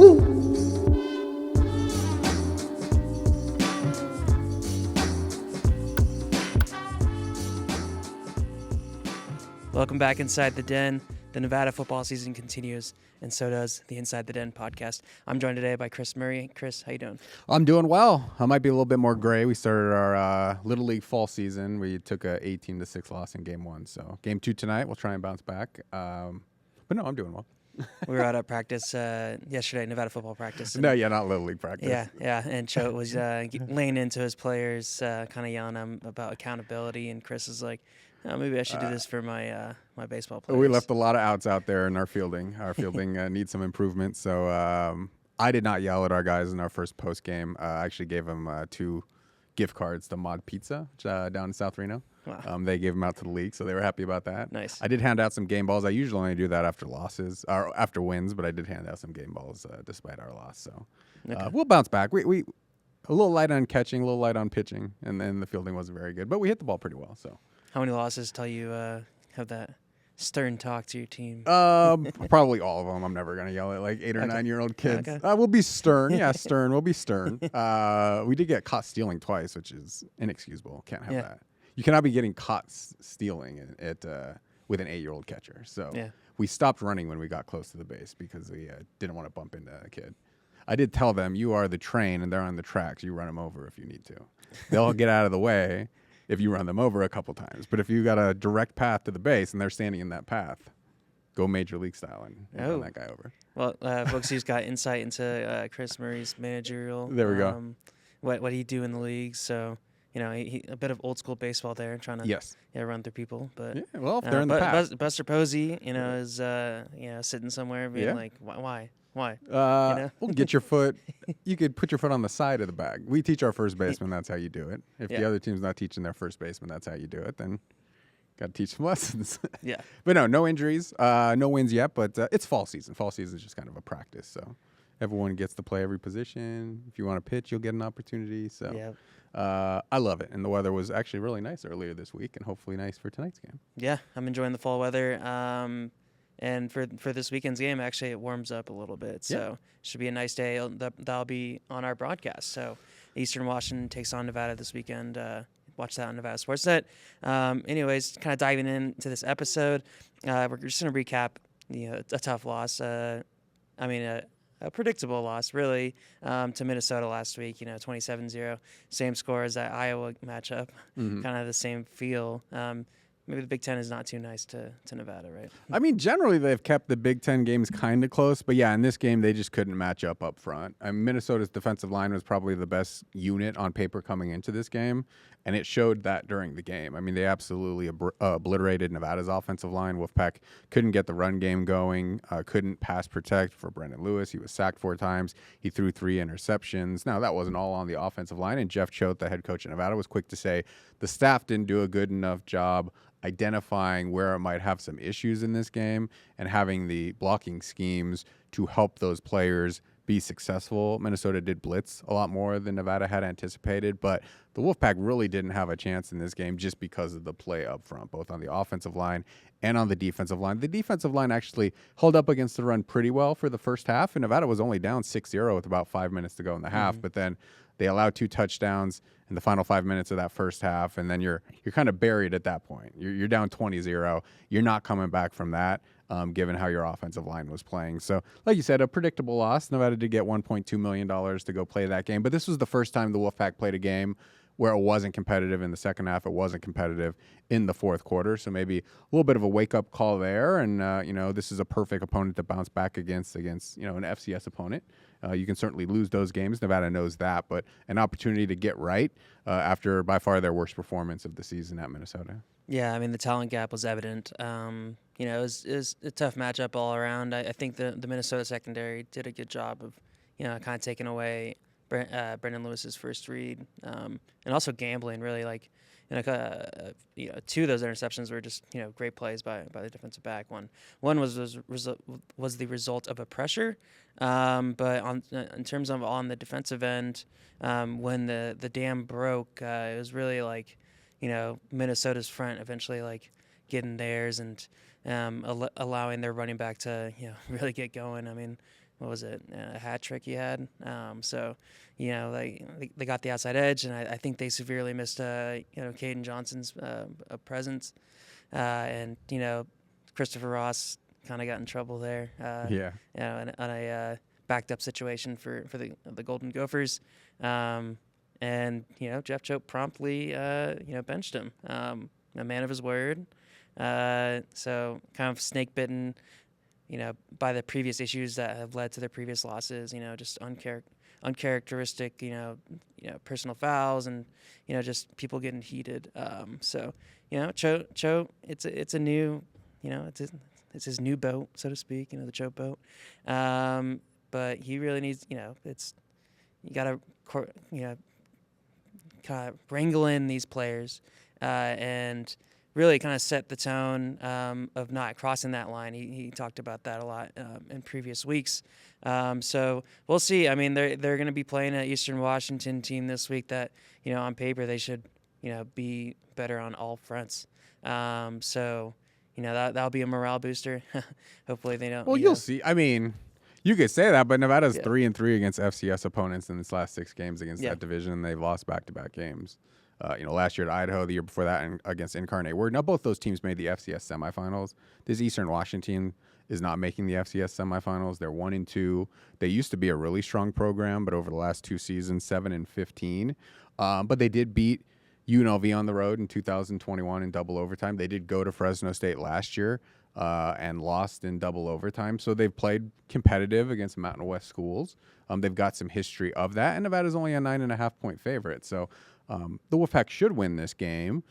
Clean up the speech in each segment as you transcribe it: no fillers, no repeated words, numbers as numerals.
Welcome back Inside the Den. The Nevada football season continues, and so does the Inside the Den podcast. I'm joined today by Chris Murray. Chris, how you doing? I'm doing well. I might be a little bit more gray. We started our Little League fall season. We took a 18-6 loss in Game 1. So Game 2 tonight, we'll try and bounce back. But no, I'm doing well. We were out at practice yesterday, Nevada football practice. No, not Little League practice. Yeah. And Choate was laying into his players, kind of yelling at them about accountability, and Chris is like, oh, maybe I should do this for my my baseball players. We left a lot of outs out there in our fielding. Our fielding needs some improvement. So I did not yell at our guys in our first post game. I actually gave them 2 gift cards to Mod Pizza down in South Reno. Wow. They gave them out to the league, so they were happy about that. Nice. I did hand out some game balls. I usually only do that after losses or after wins, but I did hand out some game balls despite our loss. So we'll bounce back. We a little light on catching, a little light on pitching, and then the fielding wasn't very good, but we hit the ball pretty well. So. How many losses till you have that stern talk to your team? Probably all of them. I'm never going to yell at like 8 or 9-year-old kids. Okay. We'll be stern. Yeah, stern. We'll be stern. We did get caught stealing twice, which is inexcusable. Can't have that. You cannot be getting caught stealing with an 8-year-old catcher. So we stopped running when we got close to the base because we didn't want to bump into a kid. I did tell them, you are the train and they're on the tracks. You run them over if you need to. They'll get out of the way if you run them over a couple times. But if you got a direct path to the base and they're standing in that path, go Major League style and run that guy over. Well, folks who's got insight into Chris Murray's managerial. There we go. What he do in the league. So, he a bit of old school baseball there, trying to run through people. But if they're in the path. Buster Posey, is sitting somewhere being like, why? Well, get your foot. You could put your foot on the side of the bag. We teach our first baseman. That's how you do it. If the other team's not teaching their first baseman, that's how you do it. Then got to teach some lessons. Yeah. But no injuries, no wins yet. But it's fall season. Fall season is just kind of a practice. So everyone gets to play every position. If you want to pitch, you'll get an opportunity. So I love it. And the weather was actually really nice earlier this week, and hopefully nice for tonight's game. Yeah, I'm enjoying the fall weather. And for this weekend's game, actually, it warms up a little bit. So it should be a nice day. That'll be on our broadcast. So Eastern Washington takes on Nevada this weekend. Watch that on Nevada Sportsnet. Anyways, kind of diving into this episode, we're just going to recap a tough loss. A predictable loss, really, to Minnesota last week. 27-0. Same score as that Iowa matchup. Mm-hmm. Kind of the same feel. Maybe the Big Ten is not too nice to Nevada, right? I mean, generally they've kept the Big Ten games kind of close, but in this game they just couldn't match up front. Minnesota's defensive line was probably the best unit on paper coming into this game, and it showed that during the game. I mean, they absolutely obliterated Nevada's offensive line. Wolfpack couldn't get the run game going, couldn't pass protect for Brendan Lewis. He was sacked 4 times. He threw 3 interceptions. Now, that wasn't all on the offensive line, and Jeff Choate, the head coach of Nevada, was quick to say the staff didn't do a good enough job identifying where it might have some issues in this game and having the blocking schemes to help those players be successful. Minnesota did blitz a lot more than Nevada had anticipated, but the Wolfpack really didn't have a chance in this game just because of the play up front, both on the offensive line and on the defensive line. The defensive line actually held up against the run pretty well for the first half, and Nevada was only down 6-0 with about 5 minutes to go in the half, but then they allowed 2 touchdowns in the final 5 minutes of that first half, and then you're kind of buried at that point. You're down 20-0. You're not coming back from that, given how your offensive line was playing. So, like you said, a predictable loss. Nevada did get $1.2 million to go play that game, but this was the first time the Wolfpack played a game where it wasn't competitive in the second half. It wasn't competitive in the fourth quarter. So maybe a little bit of a wake-up call there. And, this is a perfect opponent to bounce back against an FCS opponent. You can certainly lose those games. Nevada knows that. But an opportunity to get right after by far their worst performance of the season at Minnesota. Yeah, I mean, the talent gap was evident. It was a tough matchup all around. I think the Minnesota secondary did a good job of, kind of taking away Brendan Lewis's first read, and also gambling. Really, 2 of those interceptions were just great plays by the defensive back. One was the result of a pressure, but in terms of on the defensive end, when the dam broke, it was really Minnesota's front eventually getting theirs and allowing their running back to really get going. I mean, what was it, a hat trick he had. So, they got the outside edge, and I think they severely missed, Caden Johnson's presence. And, Christopher Ross kind of got in trouble there. On a backed up situation for the Golden Gophers. And, Jeff Choate promptly, benched him. A man of his word. So kind of snake bitten, by the previous issues that have led to their previous losses, just uncharacteristic, personal fouls and, just people getting heated. So, Choate, it's a new, it's his new boat, so to speak, the Choate boat. But he really needs, you got to, kind of wrangle in these players and really kind of set the tone of not crossing that line. He talked about that a lot in previous weeks. So we'll see. I mean, they're going to be playing an Eastern Washington team this week that, on paper they should, be better on all fronts. So, that'll be a morale booster. Hopefully they don't. Well, you'll see. I mean, you could say that, but Nevada's 3-3 against FCS opponents in its last 6 games against that division, and they've lost back-to-back games. Last year at Idaho, the year before that against Incarnate Word. Now, both those teams made the FCS semifinals. This Eastern Washington is not making the FCS semifinals. They're 1-2. They used to be a really strong program, but over the last 2 seasons, 7-15. But they did beat UNLV on the road in 2021 in double overtime. They did go to Fresno State last year and lost in double overtime. So they've played competitive against Mountain West schools. They've got some history of that, and Nevada's only a 9.5-point favorite. So the Wolfpack should win this game.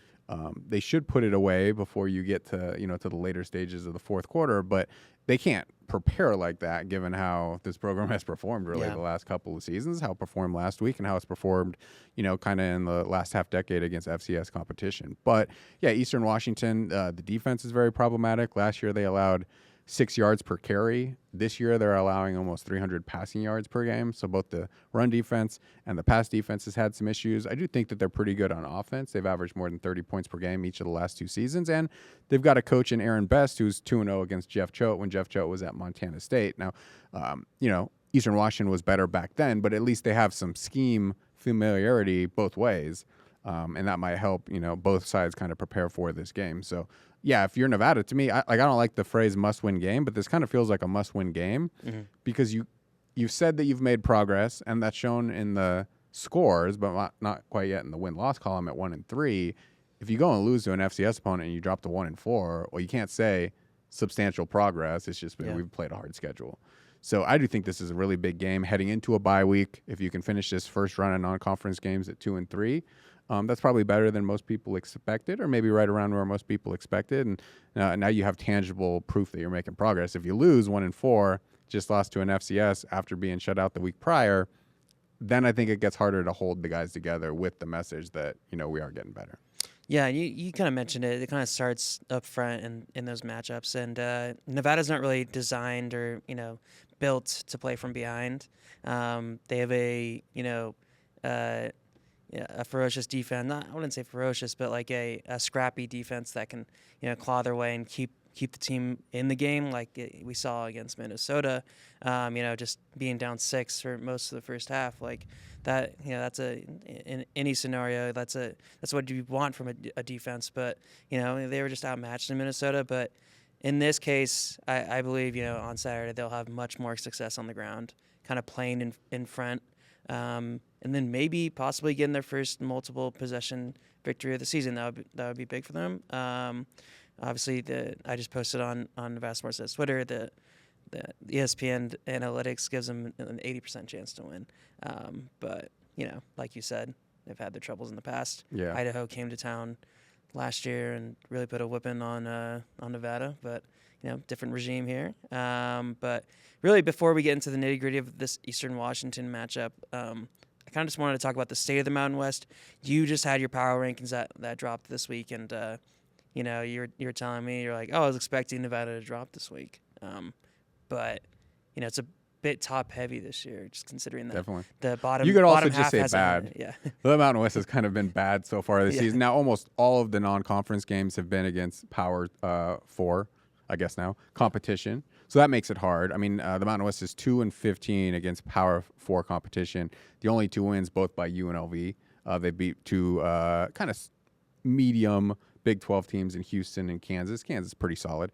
They should put it away before you get to to the later stages of the fourth quarter, but they can't prepare like that given how this program has performed really the last couple of seasons, how it performed last week and how it's performed, kind of in the last half decade against FCS competition. But yeah, Eastern Washington, the defense is very problematic. Last year they allowed 6 yards per carry. This year they're allowing almost 300 passing yards per game. So both the run defense and the pass defense has had some issues. I do think that they're pretty good on offense. They've averaged more than 30 points per game each of the last 2 seasons. And they've got a coach in Aaron Best who's 2-0 against Jeff Choate when Jeff Choate was at Montana State. Now, Eastern Washington was better back then, but at least they have some scheme familiarity both ways. And that might help, both sides kind of prepare for this game. So, yeah, if you're Nevada, to me, I don't like the phrase must-win game, but this kind of feels like a must-win game because you've said that you've made progress, and that's shown in the scores, but not quite yet in the win-loss column at 1-3. If you go and lose to an FCS opponent and you drop to 1-4, well, you can't say substantial progress. It's just been we've played a hard schedule. So I do think this is a really big game heading into a bye week. If you can finish this first run of non-conference games at 2-3, that's probably better than most people expected, or maybe right around where most people expected. And now you have tangible proof that you're making progress. If you lose 1-4, just lost to an FCS after being shut out the week prior, then I think it gets harder to hold the guys together with the message that, we are getting better. Yeah, you kind of mentioned it. It kind of starts up front in those matchups. And Nevada's not really designed or, built to play from behind. They have a ferocious defense. I wouldn't say ferocious, but like a scrappy defense that can, claw their way and keep the team in the game, like we saw against Minnesota. Just being down 6 for most of the first half, like that. That's in any scenario. That's what you want from a defense. But they were just outmatched in Minnesota. But in this case, I believe on Saturday they'll have much more success on the ground, kind of playing in front. And then maybe possibly getting their first multiple possession victory of the season. That would be big for them. Obviously, I just posted on Nevada Sports' Twitter the ESPN analytics gives them an 80% chance to win. But like you said, they've had their troubles in the past. Yeah. Idaho came to town last year and really put a whipping on Nevada, but different regime here. But really, before we get into the nitty-gritty of this Eastern Washington matchup, I kind of just wanted to talk about the state of the Mountain West. You just had your power rankings that dropped this week, and you're telling me you're like, oh, I was expecting Nevada to drop this week, but it's a bit top heavy this year, just considering that Definitely. The bottom. You could also bottom just half say bad. Yeah. The Mountain West has kind of been bad so far this season. Now, almost all of the non-conference games have been against Power 4. I guess now, competition. So that makes it hard. I mean, the Mountain West is 2-15 against Power 4 competition. The only 2 wins, both by UNLV. They beat 2 kind of medium Big 12 teams in Houston and Kansas. Kansas is pretty solid.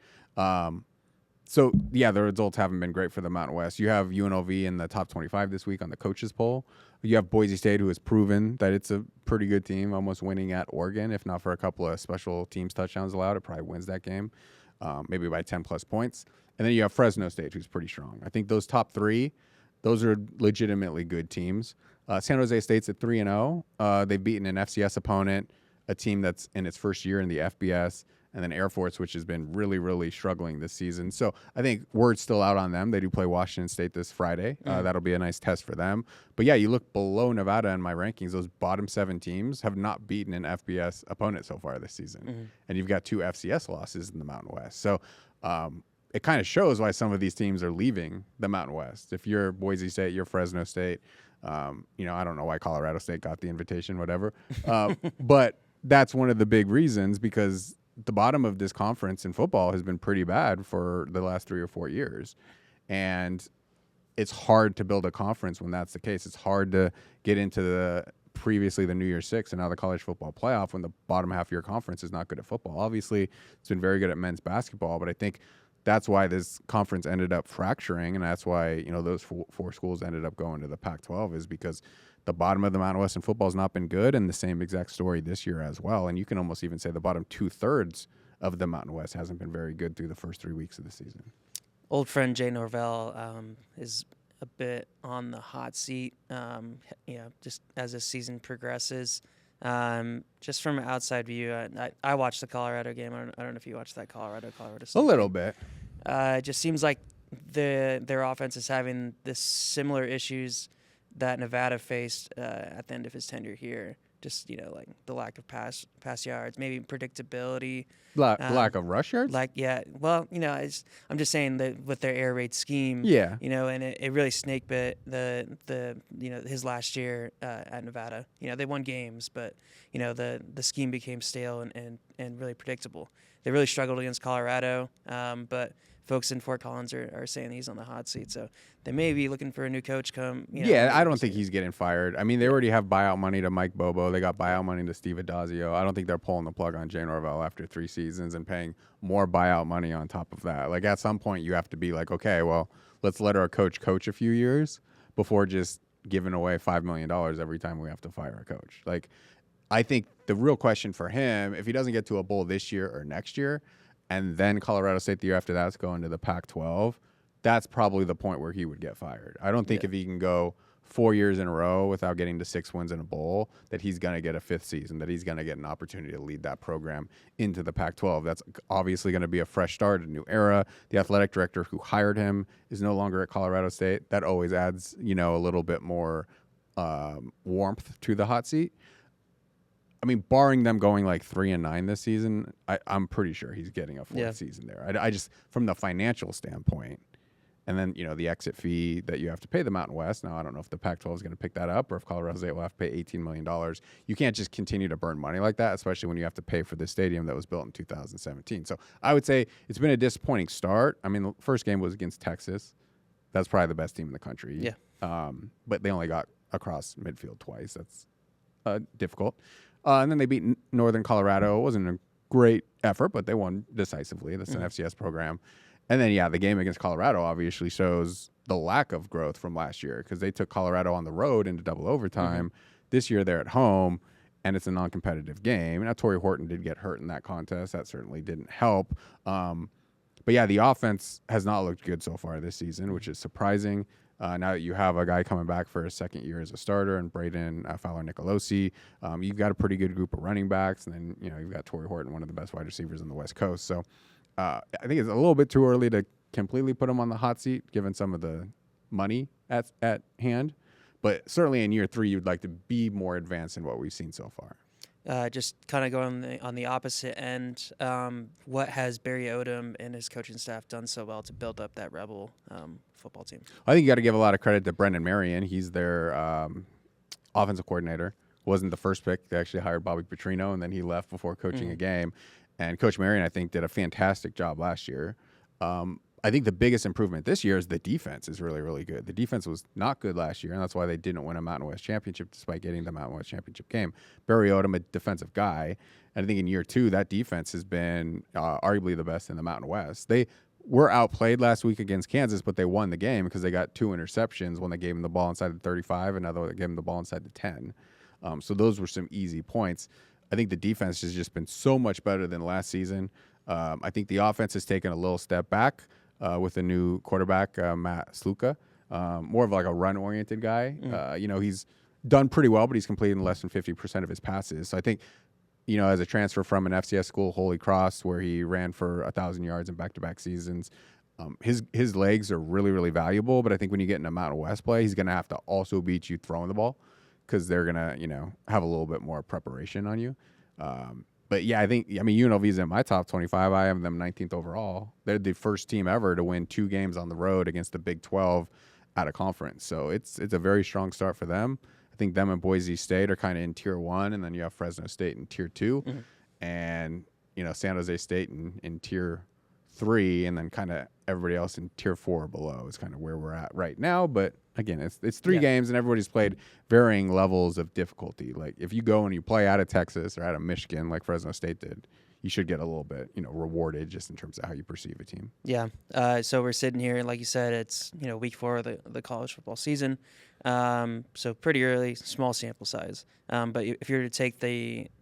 So, yeah, the results haven't been great for the Mountain West. You have UNLV in the top 25 this week on the coaches poll. You have Boise State, who has proven that it's a pretty good team, almost winning at Oregon. If not for a couple of special teams touchdowns allowed, it probably wins that game, maybe by 10-plus points. And then you have Fresno State, who's pretty strong. I think those top 3, those are legitimately good teams. San Jose State's at 3-0. They've beaten an FCS opponent, a team that's in its first year in the FBS, and then Air Force, which has been really, really struggling this season. So I think word's still out on them. They do play Washington State this Friday. That'll be a nice test for them. But, yeah, you look below Nevada in my rankings, those bottom 7 teams have not beaten an FBS opponent so far this season. And you've got 2 FCS losses in the Mountain West. So it kind of shows why some of these teams are leaving the Mountain West. If you're Boise State, you're Fresno State. I don't know why Colorado State got the invitation, whatever. But that's one of the big reasons, because the bottom of this conference in football has been pretty bad for the last 3 or 4 years. And it's hard to build a conference when that's the case. It's hard to get into previously the New Year's Six and now the college football playoff when the bottom half of your conference is not good at football. Obviously, it's been very good at men's basketball, but I think that's why this conference ended up fracturing, and that's why those 4 schools ended up going to the Pac-12, is because the bottom of the Mountain West in football has not been good, and the same exact story this year as well. And you can almost even say the bottom 2/3 of the Mountain West hasn't been very good through the first 3 weeks of the season. Old friend Jay Norvell is a bit on the hot seat, just as the season progresses. Just from an outside view, I watched the Colorado game. I don't know if you watched that Colorado State. A little bit. It just seems like their offense is having the similar issues that Nevada faced at the end of his tenure here. Just like the lack of pass yards, maybe predictability, lack of rush yards. I'm just saying that with their air raid scheme, and it really snake bit his last year at Nevada. They won games, but the scheme became stale and really predictable. They really struggled against Colorado, but folks in Fort Collins are saying he's on the hot seat, so they may be looking for a new coach come. I don't think he's getting fired. I mean, they already have buyout money to Mike Bobo. They got buyout money to Steve Adazio. I don't think they're pulling the plug on Jay Norvell after 3 seasons and paying more buyout money on top of that. Like, at some point, you have to be like, okay, well, let's let our coach a few years before just giving away $5 million every time we have to fire a coach. Like, I think the real question for him, if he doesn't get to a bowl this year or next year, and then Colorado State the year after that's going to the Pac-12, that's probably the point where he would get fired. I don't think if he can go 4 years in a row without getting to 6 wins in a bowl, that he's going to get a 5th season, that he's going to get an opportunity to lead that program into the Pac-12. That's obviously going to be a fresh start, a new era. The athletic director who hired him is no longer at Colorado State. That always adds, a little bit more warmth to the hot seat. I mean, barring them going like 3-9 this season, I'm pretty sure he's getting a 4th season there. I just, from the financial standpoint, and then, the exit fee that you have to pay the Mountain West. Now, I don't know if the Pac-12 is going to pick that up or if Colorado State will have to pay $18 million. You can't just continue to burn money like that, especially when you have to pay for the stadium that was built in 2017. So I would say it's been a disappointing start. I mean, the first game was against Texas. That's probably the best team in the country. Yeah. But they only got across midfield twice. That's difficult. And then they beat Northern Colorado. It wasn't a great effort, but they won decisively. That's an FCS program. And then, the game against Colorado obviously shows the lack of growth from last year because they took Colorado on the road into double overtime. This year they're at home, and it's a non-competitive game. Now, Torrey Horton did get hurt in that contest. That certainly didn't help. But, the offense has not looked good so far this season, which is surprising. Now that you have a guy coming back for his 2nd year as a starter and Braden Fowler-Nicolosi, you've got a pretty good group of running backs. And then, you've got Torrey Horton, one of the best wide receivers on the West Coast. So I think it's a little bit too early to completely put him on the hot seat, given some of the money at hand. But certainly in year 3, you'd like to be more advanced in what we've seen so far. Just kind of going on the opposite end, what has Barry Odom and his coaching staff done so well to build up that Rebel football team? I think you got to give a lot of credit to Brendan Marion. He's their offensive coordinator. Wasn't the first pick. They actually hired Bobby Petrino, and then he left before coaching a game. And Coach Marion, I think, did a fantastic job last year. I think the biggest improvement this year is the defense is really, really good. The defense was not good last year, and that's why they didn't win a Mountain West championship despite getting the Mountain West championship game. Barry Odom, a defensive guy, and I think in year 2, that defense has been arguably the best in the Mountain West. They were outplayed last week against Kansas, but they won the game because they got 2 interceptions. One that gave them the ball inside the 35, another that gave them the ball inside the 10. So those were some easy points. I think the defense has just been so much better than last season. I think the offense has taken a little step back with a new quarterback, Matt Sluka, more of like a run-oriented guy. He's done pretty well, but he's completing less than 50% of his passes. So I think, as a transfer from an FCS school, Holy Cross, where he ran for 1,000 yards in back-to-back seasons, his legs are really, really valuable. But I think when you get into Mountain West play, he's going to have to also beat you throwing the ball because they're going to, have a little bit more preparation on you. But yeah, UNLV's in my top 25. I have them 19th overall. They're the first team ever to win 2 games on the road against the Big 12 at a conference. So it's a very strong start for them. I think them and Boise State are kind of in tier 1, and then you have Fresno State in tier 2, and San Jose State in tier 3, and then kind of everybody else in tier 4 below is kind of where we're at right now. But again, it's 3 games, and everybody's played varying levels of difficulty. Like if you go and you play out of Texas or out of Michigan, like Fresno State did, you should get a little bit, rewarded just in terms of how you perceive a team. Yeah. So we're sitting here, like you said, it's week 4 of the college football season. So pretty early, small sample size. But if you were to take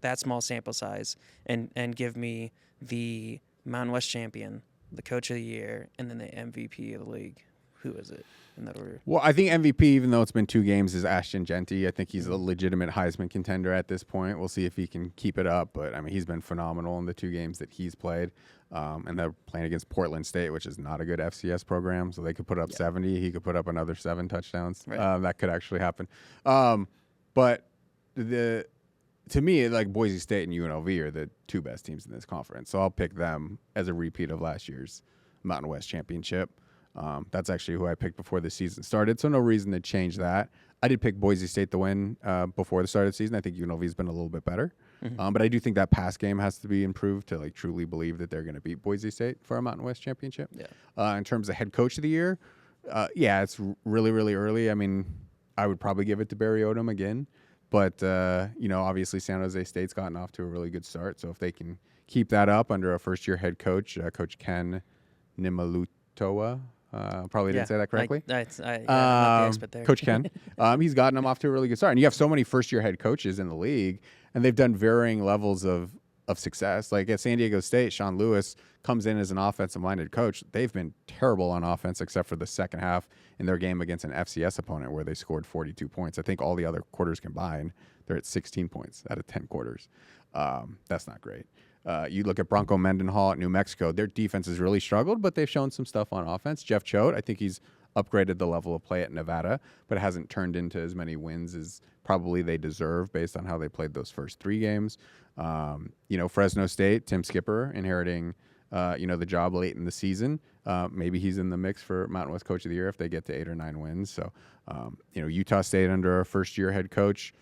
that small sample size and give me the Mountain West champion, the coach of the year, and then the MVP of the league, who is it in that order? Well, I think MVP, even though it's been 2 games, is Ashton Genty. I think he's a legitimate Heisman contender at this point. We'll see if he can keep it up. But, he's been phenomenal in the 2 games that he's played. And they're playing against Portland State, which is not a good FCS program. So they could put up 70. He could put up another 7 touchdowns. Right. That could actually happen. But to me, like Boise State and UNLV are the 2 best teams in this conference. So I'll pick them as a repeat of last year's Mountain West championship. That's actually who I picked before the season started, so no reason to change that. I did pick Boise State to win before the start of the season. I think UNLV's been a little bit better. But I do think that pass game has to be improved to truly believe that they're going to beat Boise State for a Mountain West championship. Yeah. In terms of head coach of the year, it's really, really early. I would probably give it to Barry Odom again. But, obviously San Jose State's gotten off to a really good start. So if they can keep that up under a first-year head coach, Coach Ken Nimalutoa, probably didn't say that correctly. I'm not the expert there. Coach Ken. He's gotten them off to a really good start. And you have so many first-year head coaches in the league, and they've done varying levels of success. Like at San Diego State, Sean Lewis comes in as an offensive-minded coach. They've been terrible on offense except for the second half in their game against an FCS opponent where they scored 42 points. I think all the other quarters combined, they're at 16 points out of 10 quarters. That's not great. You look at Bronco Mendenhall at New Mexico. Their defense has really struggled, but they've shown some stuff on offense. Jeff Choate, I think he's upgraded the level of play at Nevada, but hasn't turned into as many wins as probably they deserve based on how they played those first 3 games. Fresno State, Tim Skipper inheriting, the job late in the season. Maybe he's in the mix for Mountain West Coach of the Year if they get to 8 or 9 wins. So, Utah State under a first-year head coach,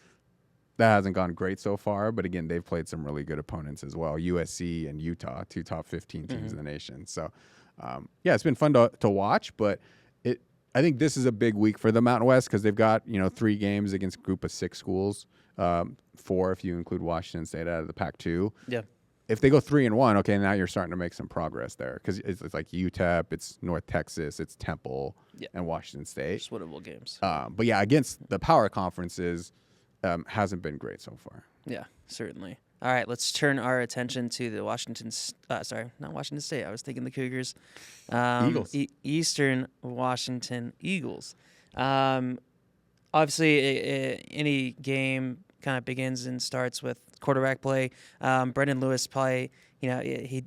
that hasn't gone great so far, but again, they've played some really good opponents as well. USC and Utah, 2 top 15 teams in the nation. So, it's been fun to watch, but I think this is a big week for the Mountain West because they've got, 3 games against a group of 6 schools, 4 if you include Washington State out of the Pac-2. Yeah. If they go 3-1, okay, now you're starting to make some progress there because it's like UTEP, it's North Texas, it's Temple, and Washington State. Just winnable games. But against the power conferences, hasn't been great so far. Yeah, certainly. All right, let's turn our attention to the not Washington State. I was thinking the Cougars. Eagles. Eastern Washington Eagles. Obviously, any game kind of begins and starts with quarterback play. Brendan Lewis probably, he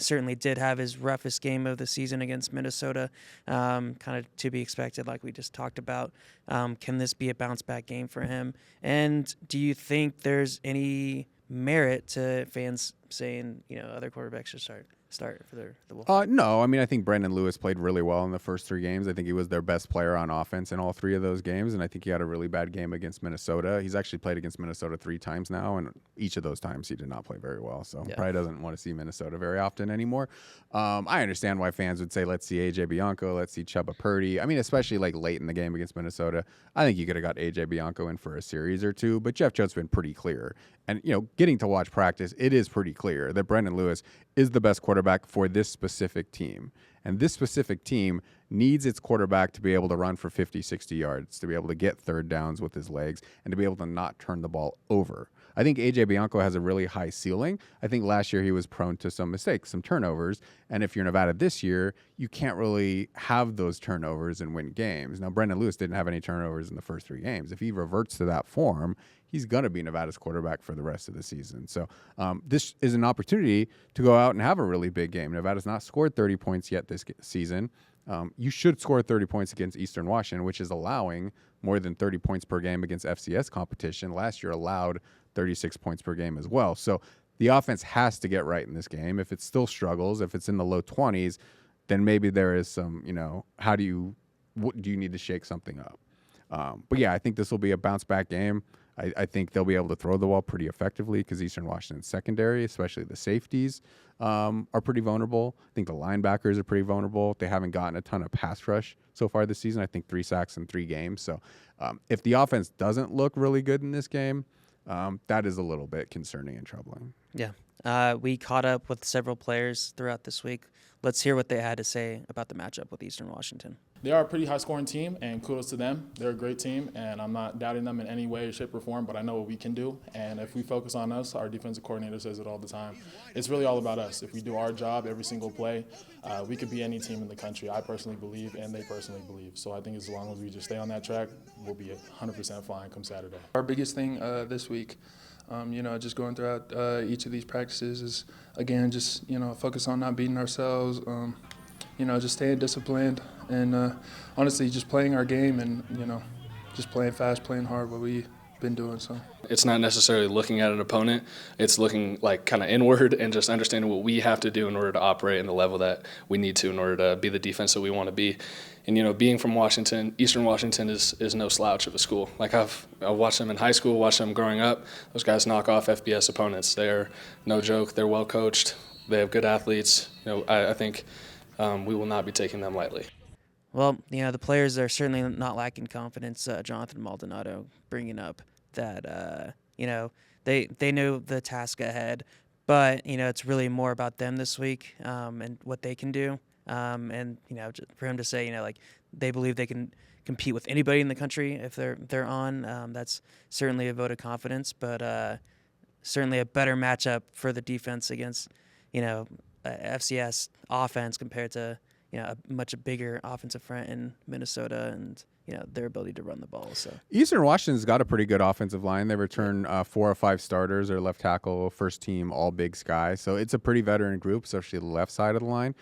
certainly did have his roughest game of the season against Minnesota, kind of to be expected, like we just talked about. Can this be a bounce back game for him? And do you think there's any merit to fans saying, other quarterbacks should start start for the Wolfpack? No, I mean, I think Brandon Lewis played really well in the first 3 games. I think he was their best player on offense in all 3 of those games, and I think he had a really bad game against Minnesota. He's actually played against Minnesota 3 times now, and each of those times he did not play very well, so probably doesn't want to see Minnesota very often anymore. I understand why fans would say, let's see A.J. Bianco, let's see Chubba Purdy. I mean, especially like late in the game against Minnesota. I think you could have got A.J. Bianco in for a series or 2, but Jeff Choate's been pretty clear. And, getting to watch practice, it is pretty clear that Brandon Lewis is the best quarterback for this specific team. And this specific team needs its quarterback to be able to run for 50, 60 yards, to be able to get third downs with his legs, and to be able to not turn the ball over. I think A.J. Bianco has a really high ceiling. I think last year he was prone to some mistakes, some turnovers. And if you're Nevada this year, you can't really have those turnovers and win games. Now, Brandon Lewis didn't have any turnovers in the first 3 games. If he reverts to that form, he's going to be Nevada's quarterback for the rest of the season. So this is an opportunity to go out and have a really big game. Nevada's not scored 30 points yet this season. You should score 30 points against Eastern Washington, which is allowing more than 30 points per game against FCS competition. Last year allowed 36 points per game as well. So the offense has to get right in this game. If it still struggles, if it's in the low 20s, then maybe there is some, what do you need to shake something up? But yeah, I think this will be a bounce back game. I think they'll be able to throw the ball pretty effectively because Eastern Washington's secondary, especially the safeties, are pretty vulnerable. I think the linebackers are pretty vulnerable. They haven't gotten a ton of pass rush so far this season. I think 3 sacks in 3 games. So if the offense doesn't look really good in this game, that is a little bit concerning and troubling. Yeah. We caught up with several players throughout this week. Let's hear what they had to say about the matchup with Eastern Washington. They are a pretty high-scoring team, and kudos to them. They're a great team, and I'm not doubting them in any way, shape, or form, but I know what we can do. And if we focus on us, our defensive coordinator says it all the time, it's really all about us. If we do our job every single play, we could be any team in the country. I personally believe, and they personally believe. So I think as long as we just stay on that track, we'll be 100% fine come Saturday. Our biggest thing this week, just going throughout each of these practices is, again, just, focus on not beating ourselves, just staying disciplined and honestly just playing our game and, just playing fast, playing hard, what we've been doing. So it's not necessarily looking at an opponent. It's looking like kind of inward and just understanding what we have to do in order to operate in the level that we need to in order to be the defense that we want to be. And, being from Washington, Eastern Washington is no slouch of a school. Like I've watched them in high school, watched them growing up. Those guys knock off FBS opponents. They're no joke. They're well coached. They have good athletes. I think we will not be taking them lightly. Well, the players are certainly not lacking confidence. Jonathan Maldonado bringing up that, they know the task ahead, but, it's really more about them this week and what they can do. And, just for him to say, they believe they can compete with anybody in the country if they're on, that's certainly a vote of confidence, but certainly a better matchup for the defense against, FCS offense compared to, a much bigger offensive front in Minnesota and, their ability to run the ball. So Eastern Washington's got a pretty good offensive line. They return 4 or 5 starters. Their left tackle, first team, all Big Sky. So it's a pretty veteran group, especially the left side of the line.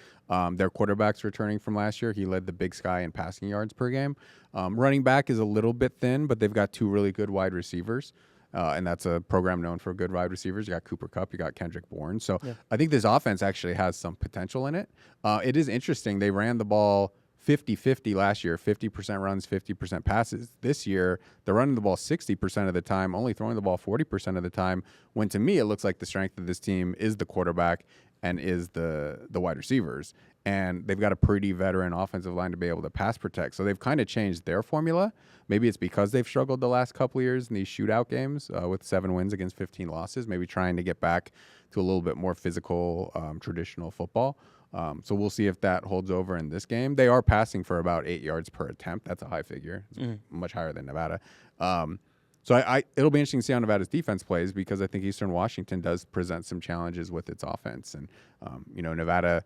Their quarterback's returning from last year. He led the Big Sky in passing yards per game. Running back is a little bit thin, but they've got 2 really good wide receivers. And that's a program known for good wide receivers. You got Cooper Kupp, you got Kendrick Bourne. So I think this offense actually has some potential in it. It is interesting. They ran the ball 50-50 last year, 50% runs, 50% passes. This year, they're running the ball 60% of the time, only throwing the ball 40% of the time, when to me it looks like the strength of this team is the quarterback and is the wide receivers. And they've got a pretty veteran offensive line to be able to pass protect. So they've kind of changed their formula. Maybe it's because they've struggled the last couple of years in these shootout games with 7 wins against 15 losses, maybe trying to get back to a little bit more physical, traditional football. So we'll see if that holds over in this game. They are passing for about 8 yards per attempt. That's a high figure. It's much higher than Nevada. So it'll be interesting to see how Nevada's defense plays because I think Eastern Washington does present some challenges with its offense. And, Nevada,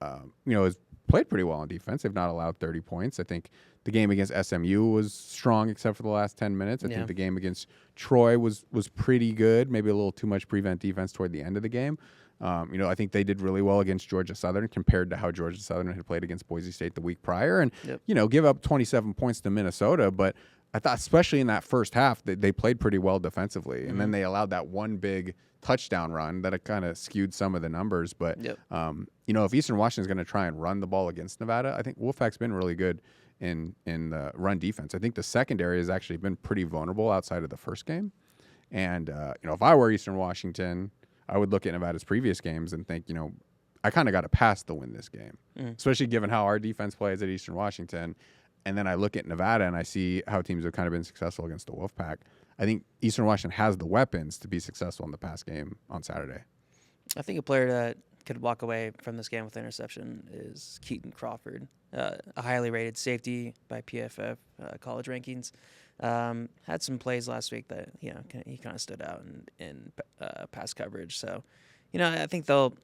has played pretty well on defense. They've not allowed 30 points. I think the game against SMU was strong except for the last 10 minutes. I think the game against Troy was pretty good, maybe a little too much prevent defense toward the end of the game. I think they did really well against Georgia Southern compared to how Georgia Southern had played against Boise State the week prior. And, give up 27 points to Minnesota. But I thought, especially in that first half, they played pretty well defensively, and then they allowed that one big touchdown run that it kind of skewed some of the numbers. But if Eastern Washington's going to try and run the ball against Nevada, I think Wolfpack's been really good in the run defense. I think the secondary has actually been pretty vulnerable outside of the first game. And if I were Eastern Washington, I would look at Nevada's previous games and think, I kind of got a pass to win this game, especially given how our defense plays at Eastern Washington. And then I look at Nevada and I see how teams have kind of been successful against the Wolfpack. I think Eastern Washington has the weapons to be successful in the pass game on Saturday. I think a player that could walk away from this game with interception is Keaton Crawford, a highly rated safety by PFF college rankings. Had some plays last week that he kind of stood out in pass coverage. So, I think they'll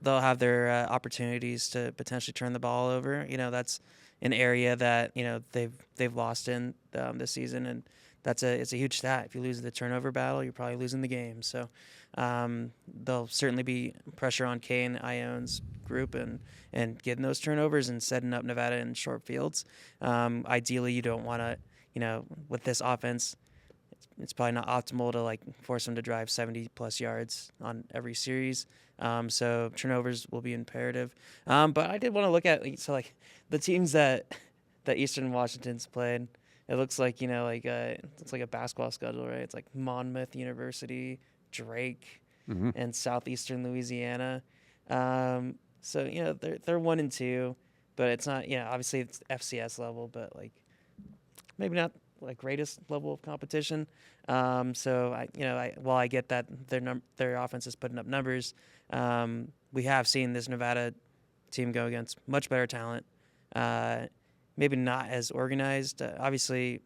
have their opportunities to potentially turn the ball over. That's an area that they've lost in this season, and it's a huge stat. If you lose the turnover battle, you're probably losing the game. So there'll certainly be pressure on Kay and Ion's group and getting those turnovers and setting up Nevada in short fields. Ideally, you don't want to, with this offense, it's probably not optimal to force them to drive 70+ yards on every series. So turnovers will be imperative. But I did want to look at the teams that Eastern Washington's played. It looks like it's like a basketball schedule, right? It's like Monmouth University, Drake, and Southeastern Louisiana. So they're 1-2, but it's not. Obviously it's FCS level, but maybe not greatest level of competition. So while I get that their offense is putting up numbers, we have seen this Nevada team go against much better talent. Maybe not as organized. Obviously,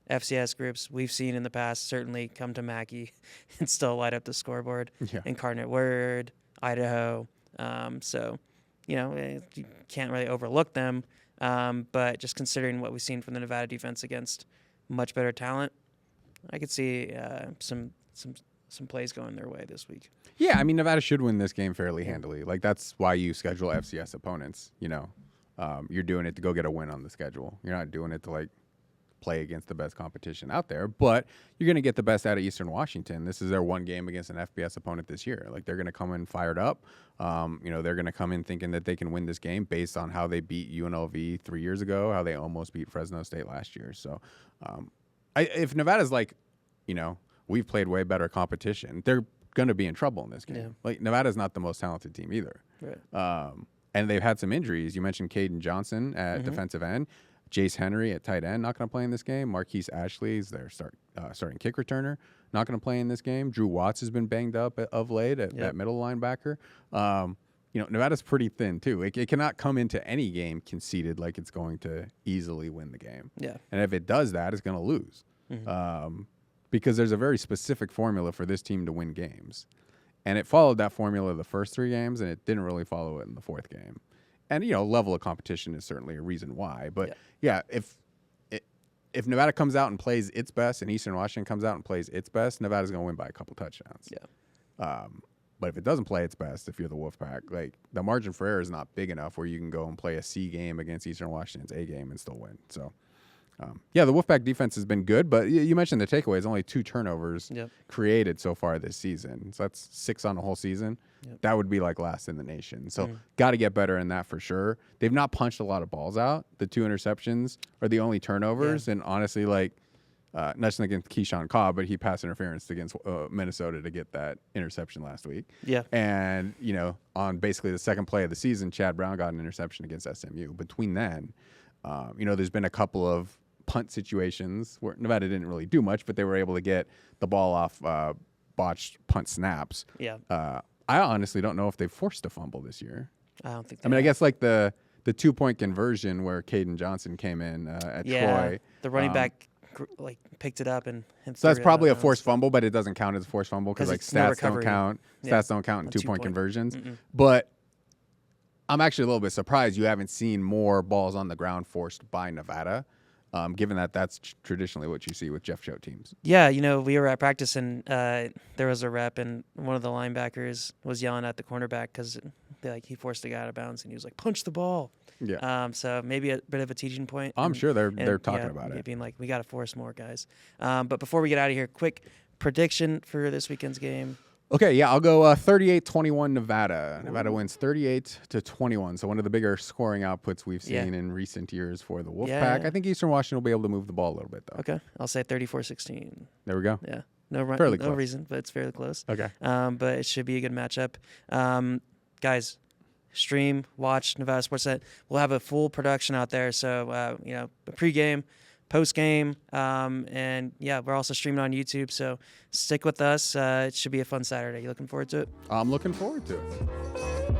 FCS groups we've seen in the past certainly come to Mackey and still light up the scoreboard. Yeah. Incarnate Word, Idaho. So you can't really overlook them. But just considering what we've seen from the Nevada defense against much better talent, I could see some plays going their way this week. Yeah, I mean, Nevada should win this game fairly handily. That's why you schedule FCS opponents. You're doing it to go get a win on the schedule. You're not doing it to play against the best competition out there, but you're going to get the best out of Eastern Washington. This is their one game against an FBS opponent this year. They're going to come in fired up. They're going to come in thinking that they can win this game based on how they beat UNLV 3 years ago, how they almost beat Fresno State last year. So if Nevada's we've played way better competition, they're going to be in trouble in this game. Yeah. Nevada's not the most talented team either. Right. And they've had some injuries. You mentioned Caden Johnson at defensive end. Jace Henry at tight end, not going to play in this game. Marquise Ashley is their starting kick returner, not going to play in this game. Drew Watts has been banged up of late at middle linebacker. Nevada's pretty thin too. It cannot come into any game conceded like it's going to easily win the game. Yeah. And if it does that, it's going to lose. Because there's a very specific formula for this team to win games. And it followed that formula the first 3 games, and it didn't really follow it in the 4th game. And, level of competition is certainly a reason why. But, if Nevada comes out and plays its best and Eastern Washington comes out and plays its best, Nevada's going to win by a couple touchdowns. Yeah. But if it doesn't play its best, if you're the Wolfpack, the margin for error is not big enough where you can go and play a C game against Eastern Washington's A game and still win. So, the Wolfpack defense has been good, but you mentioned the takeaways, only 2 turnovers created so far this season. So that's 6 on the whole season. Yep. That would be last in the nation. So got to get better in that for sure. They've not punched a lot of balls out. The 2 interceptions are the only turnovers. Yeah. And honestly, nothing against Keyshawn Cobb, but he passed interference against Minnesota to get that interception last week. Yeah. And, on basically the second play of the season, Chad Brown got an interception against SMU. Between then, there's been a couple of punt situations where Nevada didn't really do much, but they were able to get the ball off botched punt snaps. Yeah. I honestly don't know if they've forced a fumble this year. I don't think. I guess the 2-point conversion where Caden Johnson came in at Troy. The running back picked it up and so that's probably a forced fumble, but it doesn't count as a forced fumble because stats don't count. Stats don't count in 2-point conversions. But I'm actually a little bit surprised you haven't seen more balls on the ground forced by Nevada. given that that's traditionally what you see with Jeff Choate teams. Yeah, we were at practice and there was a rep, and one of the linebackers was yelling at the cornerback because he forced a guy out of bounds, and he was like, "Punch the ball." Yeah. So maybe a bit of a teaching point. I'm sure they're talking yeah, about it. Being like, we got to force more guys. But before we get out of here, quick prediction for this weekend's game. Okay, yeah, I'll go 38-21 Nevada. Nevada wins 38-21. So one of the bigger scoring outputs we've seen in recent years for the Wolfpack. Yeah. I think Eastern Washington will be able to move the ball a little bit, though. Okay, I'll say 34-16. There we go. Yeah, Fairly no close. reason, but it's fairly close. Okay. But it should be a good matchup. Guys, stream, watch Nevada Sportsnet. We'll have a full production out there. So, a pregame, postgame, and yeah, we're also streaming on YouTube. So stick with us. It should be a fun Saturday. You looking forward to it? I'm looking forward to it.